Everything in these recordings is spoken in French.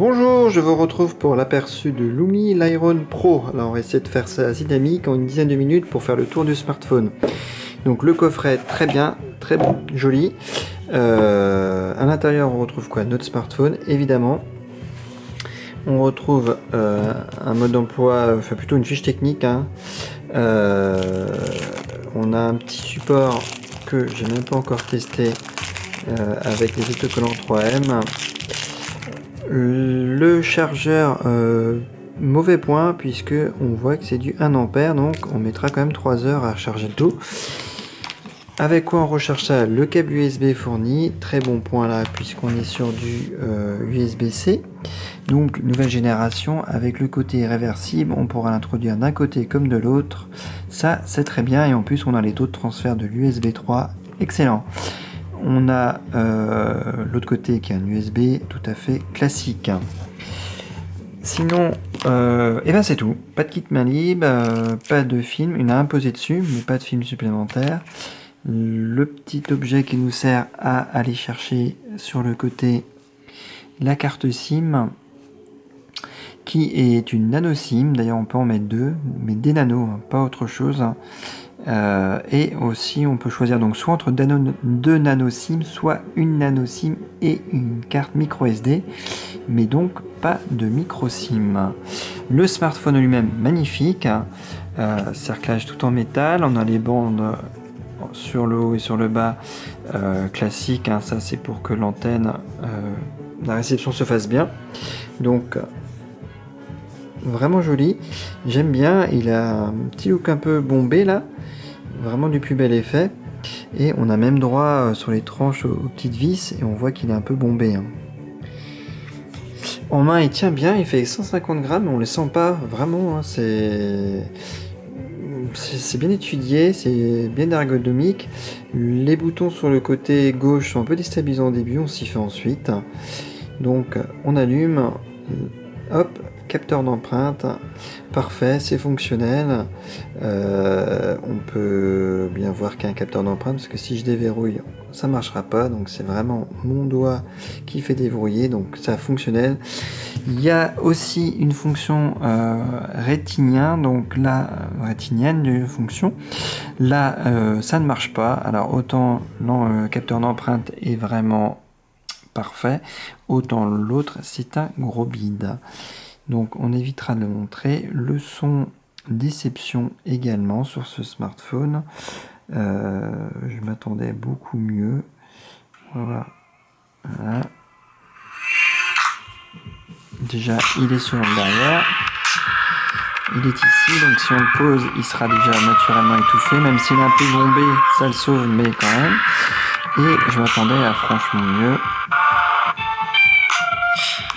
Bonjour, je vous retrouve pour l'aperçu de Lumi Lyron Pro. Alors on va essayer de faire ça dynamique en une dizaine de minutes pour faire le tour du smartphone. Donc le coffret très bien, très joli. À l'intérieur on retrouve quoi? Notre smartphone évidemment. On retrouve un mode d'emploi, enfin plutôt une fiche technique. On a un petit support que j'ai même pas encore testé avec les autocollants 3M. Le chargeur, mauvais point puisque on voit que c'est du 1 ampère, donc on mettra quand même 3 heures à charger le tout. Avec quoi on recharge ça? Le câble USB fourni, très bon point là puisqu'on est sur du USB-C, donc nouvelle génération avec le côté réversible, on pourra l'introduire d'un côté comme de l'autre, ça c'est très bien, et en plus on a les taux de transfert de l'USB 3, excellent. On a l'autre côté qui est un USB tout à fait classique. Sinon, et ben c'est tout. Pas de kit main libre, pas de film. Il a un posé dessus, mais pas de film supplémentaire. Le petit objet qui nous sert à aller chercher sur le côté la carte SIM, qui est une nano SIM. D'ailleurs, on peut en mettre deux, mais des nanos, pas autre chose. Et aussi on peut choisir donc soit entre deux nano SIM, soit une nano SIM et une carte micro SD, mais donc pas de micro SIM. Le smartphone lui-même magnifique, cerclage tout en métal, on a les bandes sur le haut et sur le bas classique, ça c'est pour que l'antenne, la réception se fasse bien, donc vraiment joli, j'aime bien. Il a un petit look un peu bombé là, vraiment du plus bel effet, et on a même droit sur les tranches aux petites vis, et on voit qu'il est un peu bombé. En main il tient bien, il fait 150 grammes, on le sent pas vraiment, c'est bien étudié, c'est bien ergonomique. Les boutons sur le côté gauche sont un peu déstabilisants au début, on s'y fait ensuite. Donc on allume, hop, capteur d'empreinte, parfait, c'est fonctionnel. On peut bien voir qu'il y a un capteur d'empreinte, parce que si je déverrouille, ça marchera pas, donc c'est vraiment mon doigt qui fait déverrouiller, donc ça fonctionnel. Il y a aussi une fonction rétinienne, donc là, rétinienne de fonction. Là, ça ne marche pas. Alors autant le capteur d'empreinte est vraiment parfait, autant l'autre c'est un gros bide. Donc on évitera de le montrer. Le son déception également sur ce smartphone. Je m'attendais beaucoup mieux. Voilà. Déjà il est sur le derrière. Il est ici, donc si on le pose, il sera déjà naturellement étouffé. Même s'il est un peu bombé, ça le sauve, mais quand même. Et je m'attendais à franchement mieux.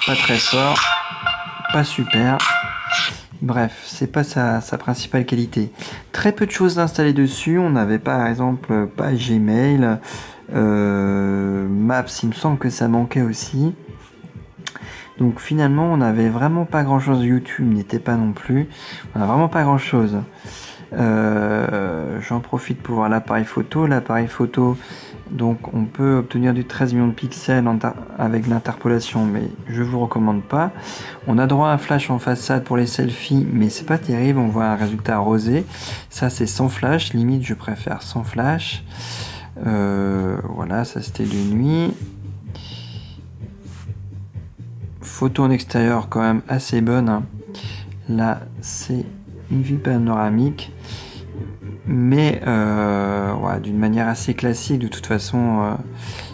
Pas très fort. Pas super, bref, c'est pas sa principale qualité. Très peu de choses installées dessus. On n'avait par exemple pas Gmail, Maps, il me semble que ça manquait aussi. Donc finalement on n'avait vraiment pas grand chose. YouTube n'était pas non plus, on n'a vraiment pas grand chose. J'en profite pour voir l'appareil photo. Donc on peut obtenir du 13 millions de pixels avec l'interpolation, mais je vous recommande pas. On a droit à un flash en façade pour les selfies, mais c'est pas terrible, on voit un résultat rosé. Ça c'est sans flash, limite je préfère sans flash. Voilà, ça c'était de nuit. Photo en extérieur quand même assez bonne. Là c'est une vue panoramique, mais ouais, d'une manière assez classique. De toute façon,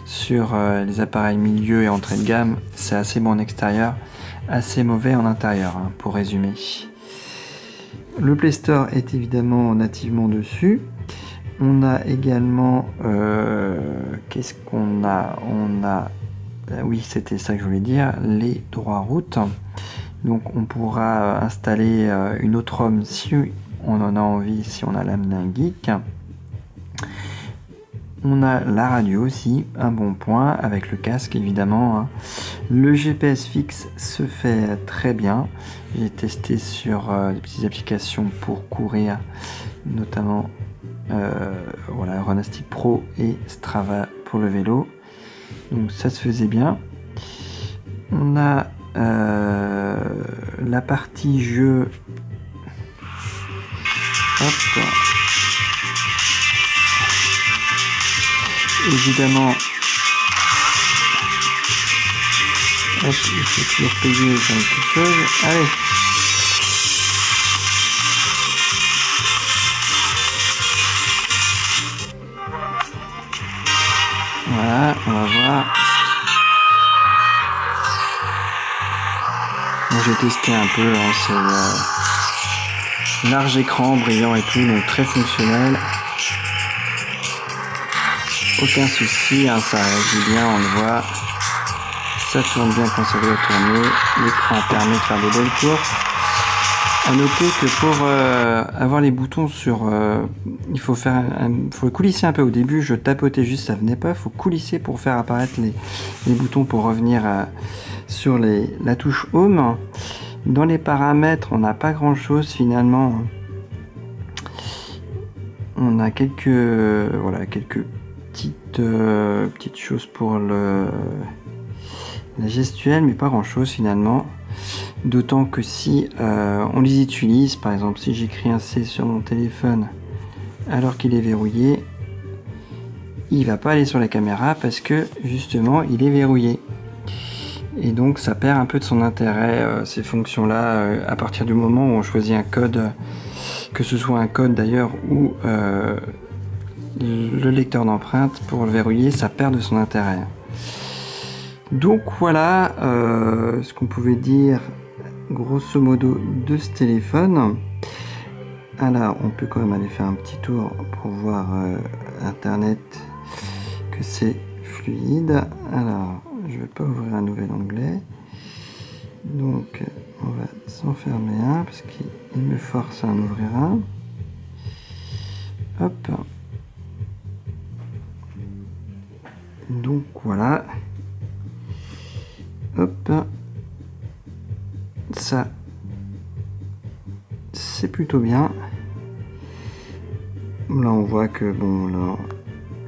sur les appareils milieu et entrée de gamme, c'est assez bon en extérieur, assez mauvais en intérieur, pour résumer. Le Play Store est évidemment nativement dessus. On a également, qu'est-ce qu'on a? On a, oui, c'était ça que je voulais dire, les droits route. Donc on pourra installer une autre ROM si on en a envie, si on a l'âme d'un geek. On a la radio aussi, un bon point, avec le casque évidemment. Le GPS fixe se fait très bien. J'ai testé sur des petites applications pour courir, notamment voilà, Runastic Pro et Strava pour le vélo. Donc ça se faisait bien. On a la partie jeu. Hop. Évidemment, hop, il faut toujours payer sur une petite chose. Allez. Voilà, on va voir. Bon, j'ai testé un peu, hein, c'est large écran, brillant et tout, donc très fonctionnel. Aucun souci, hein, ça réagit bien, on le voit. Ça tourne bien quand ça doit tourner. L'écran permet de faire de belles courses. À noter que pour avoir les boutons sur... il faut faire faut coulisser un peu au début, je tapotais juste, ça venait pas. Il faut coulisser pour faire apparaître les boutons pour revenir sur la touche Home. Dans les paramètres, on n'a pas grand chose finalement. On a quelques petites choses pour la gestuelle, mais pas grand chose finalement. D'autant que si on les utilise, par exemple si j'écris un C sur mon téléphone alors qu'il est verrouillé, il va pas aller sur la caméra parce que justement il est verrouillé. Et donc ça perd un peu de son intérêt, ces fonctions là, à partir du moment où on choisit un code, que ce soit un code d'ailleurs ou le lecteur d'empreintes, pour le verrouiller, ça perd de son intérêt. Donc voilà ce qu'on pouvait dire grosso modo de ce téléphone. Alors on peut quand même aller faire un petit tour pour voir internet, que c'est fluide. Alors je vais pas ouvrir un nouvel onglet, donc on va s'en fermer un parce qu'il me force à en ouvrir un. Hop, donc voilà. Hop, ça c'est plutôt bien. Là on voit que bon, là,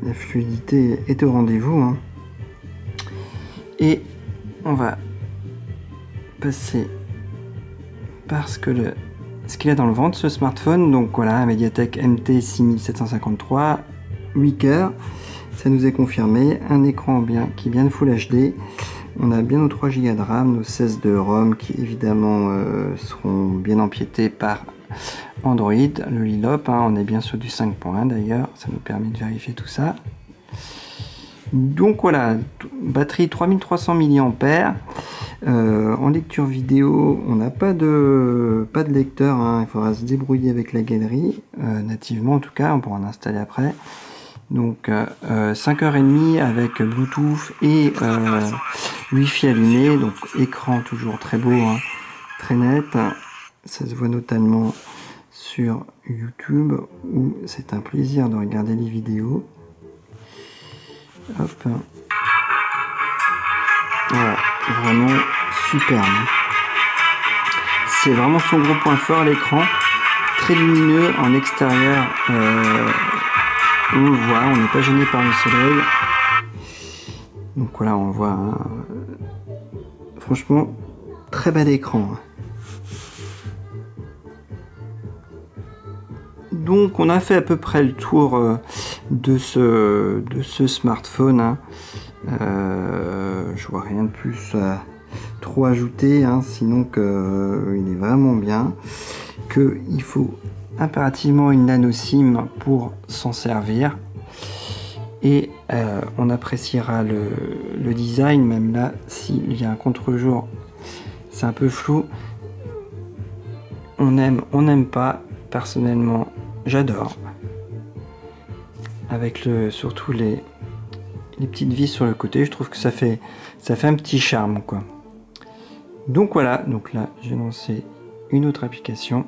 la fluidité est au rendez-vous, hein. Et on va passer par ce qu'il a dans le ventre, ce smartphone. Donc voilà, un Mediatek MT 6753, 8 cœurs, ça nous est confirmé. Un écran qui est bien de Full HD. On a bien nos 3 Go de RAM, nos 16 de ROM qui évidemment seront bien empiétés par Android, le Lilop, hein, on est bien sur du 5.1 d'ailleurs, ça nous permet de vérifier tout ça. Donc voilà, batterie 3300 mAh. En lecture vidéo, on n'a pas de lecteur, hein, il faudra se débrouiller avec la galerie, nativement en tout cas, on pourra en installer après. Donc 5h30 avec Bluetooth et Wi-Fi allumé, donc écran toujours très beau, hein, très net, ça se voit notamment sur YouTube où c'est un plaisir de regarder les vidéos. Hop, voilà, vraiment superbe. C'est vraiment son gros point fort, l'écran, très lumineux en extérieur. On le voit, on n'est pas gêné par le soleil. Donc voilà, on voit, hein, franchement, très bel écran. Donc on a fait à peu près le tour de ce smartphone, hein. Je vois rien de plus à trop ajouter, hein, sinon que il est vraiment bien, que il faut impérativement une nano SIM pour s'en servir, et on appréciera le design, même là s'il y a un contre-jour c'est un peu flou, on aime, on n'aime pas. Personnellement j'adore, avec surtout les petites vis sur le côté, je trouve que ça fait un petit charme quoi. Donc voilà, donc là j'ai lancé une autre application.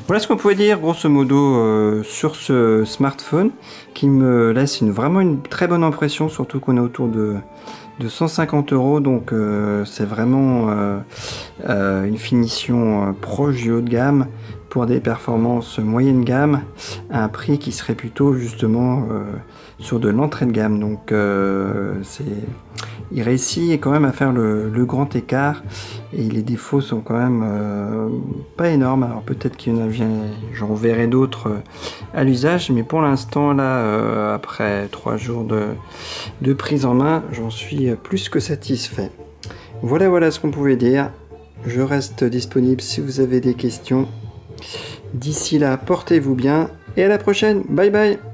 Voilà ce qu'on pouvait dire grosso modo sur ce smartphone, qui me laisse vraiment une très bonne impression, surtout qu'on est autour de 150 €, donc c'est vraiment une finition proche du haut de gamme pour des performances moyenne gamme à un prix qui serait plutôt justement sur de l'entrée de gamme. Donc il réussit quand même à faire le grand écart et les défauts sont quand même pas énormes. Alors peut-être qu'il y en a, j'en verrai d'autres à l'usage, mais pour l'instant là, après 3 jours de prise en main, j'en suis plus que satisfait. Voilà ce qu'on pouvait dire. Je reste disponible si vous avez des questions. D'ici là, portez-vous bien et à la prochaine. Bye bye.